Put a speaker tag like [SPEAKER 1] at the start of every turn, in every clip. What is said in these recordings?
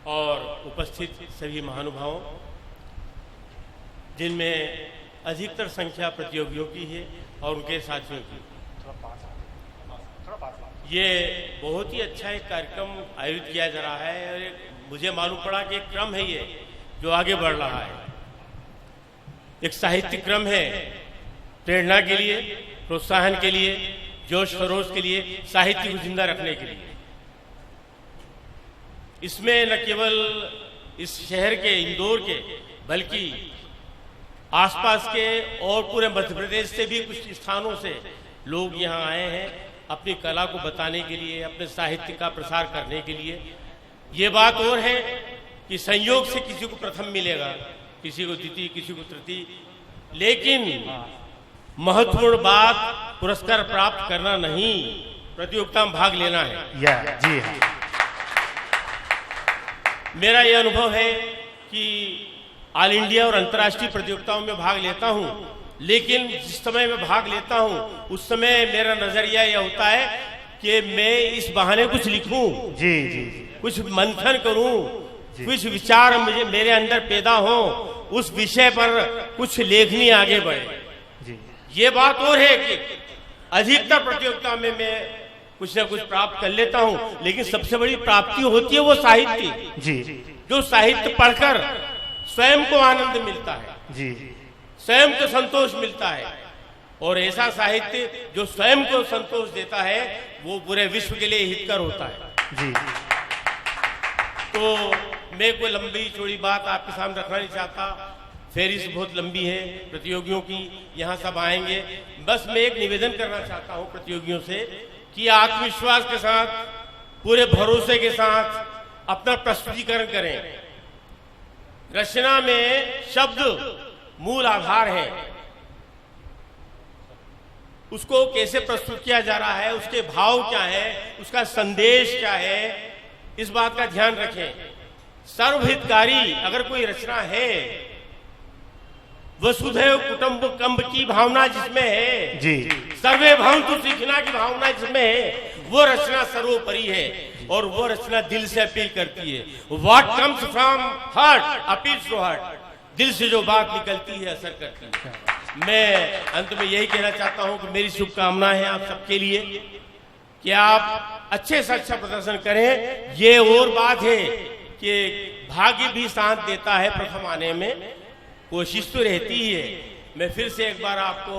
[SPEAKER 1] और उपस्थित सभी महानुभावों, जिनमें अधिकतर संख्या प्रतियोगियों की है और उनके साथियों की। ये बहुत ही अच्छा एक कार्यक्रम आयोजित किया जा रहा है और मुझे मालूम पड़ा कि एक क्रम है ये जो आगे बढ़ रहा है। एक साहित्य क्रम है, प्रेरणा के लिए, प्रोत्साहन के लिए, जोश खरोश के लिए, साहित्य को जिंदा रखने के लिए। इसमें न केवल इस शहर के, इंदौर के, बल्कि आसपास के और पूरे मध्य प्रदेश से भी कुछ स्थानों से लोग यहाँ आए हैं अपनी कला को बताने के लिए, अपने साहित्य का प्रसार करने के लिए। ये बात और है कि संयोग से किसी को प्रथम मिलेगा, किसी को द्वितीय, किसी को तृतीय, लेकिन महत्वपूर्ण बात पुरस्कार प्राप्त करना नहीं, प्रतियोगिता में भाग लेना है।
[SPEAKER 2] जी हाँ।
[SPEAKER 1] मेरा यह अनुभव है कि ऑल इंडिया और अंतर्राष्ट्रीय प्रतियोगिताओं में भाग लेता हूं, लेकिन जिस समय मैं भाग लेता हूं उस समय मेरा नजरिया यह होता है कि मैं इस बहाने कुछ लिखूं,
[SPEAKER 2] जी जी,
[SPEAKER 1] कुछ मंथन करूं, कुछ विचार मुझे मेरे अंदर पैदा हो, उस विषय पर कुछ लेखनी आगे बढ़े।
[SPEAKER 2] जी।
[SPEAKER 1] ये बात और है कि अधिकतर प्रतियोगिता में मैं कुछ ना कुछ प्राप्त कर लेता हूं, लेकिन सबसे बड़ी प्राप्ति होती है वो साहित्य,
[SPEAKER 2] जी,
[SPEAKER 1] जो साहित्य पढ़कर स्वयं को आनंद मिलता है,
[SPEAKER 2] जी,
[SPEAKER 1] स्वयं को संतोष मिलता है। और ऐसा साहित्य जो स्वयं को संतोष देता है वो पूरे विश्व के लिए हितकर होता है।
[SPEAKER 2] जी।
[SPEAKER 1] तो मैं कोई लंबी चौड़ी बात आपके सामने रखना नहीं चाहता, फेरिस बहुत लंबी है प्रतियोगियों की, यहाँ सब आएंगे। बस मैं एक निवेदन करना चाहता हूँ प्रतियोगियों से कि आत्मविश्वास के साथ, पूरे भरोसे के साथ अपना प्रस्तुतिकरण करें। रचना में शब्द मूल आधार है, उसको कैसे प्रस्तुत किया जा रहा है, उसके भाव क्या है, उसका संदेश क्या है, इस बात का ध्यान रखें। सर्वहितकारी अगर कोई रचना है, वसुधैव कुटुंबकम की भावना जिसमें है,
[SPEAKER 2] जी,
[SPEAKER 1] सर्वे भवन्तु सुखिनः की भावना जिसमें है, वो रचना सर्वोपरि है और वो रचना दिल से अपील करती है। What comes from heart appeals to heart, दिल से जो बात निकलती है असर करती है। मैं अंत में यही कहना चाहता हूं कि मेरी शुभकामनाएं हैं आप सबके लिए कि आप अच्छे से अच्छा प्रदर्शन करें। ये और बात है कि भाग्य भी साथ देता है प्रथम आने में, कोशिश तो रहती ही है। मैं फिर से एक बार आपको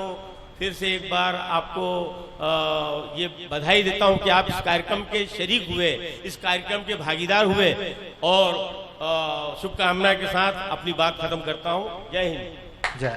[SPEAKER 1] ये बधाई देता हूं कि आप इस कार्यक्रम के शरीक हुए, इस कार्यक्रम के भागीदार हुए, और शुभकामना के साथ अपनी बात खत्म करता हूं। जय हिंद।
[SPEAKER 2] जय।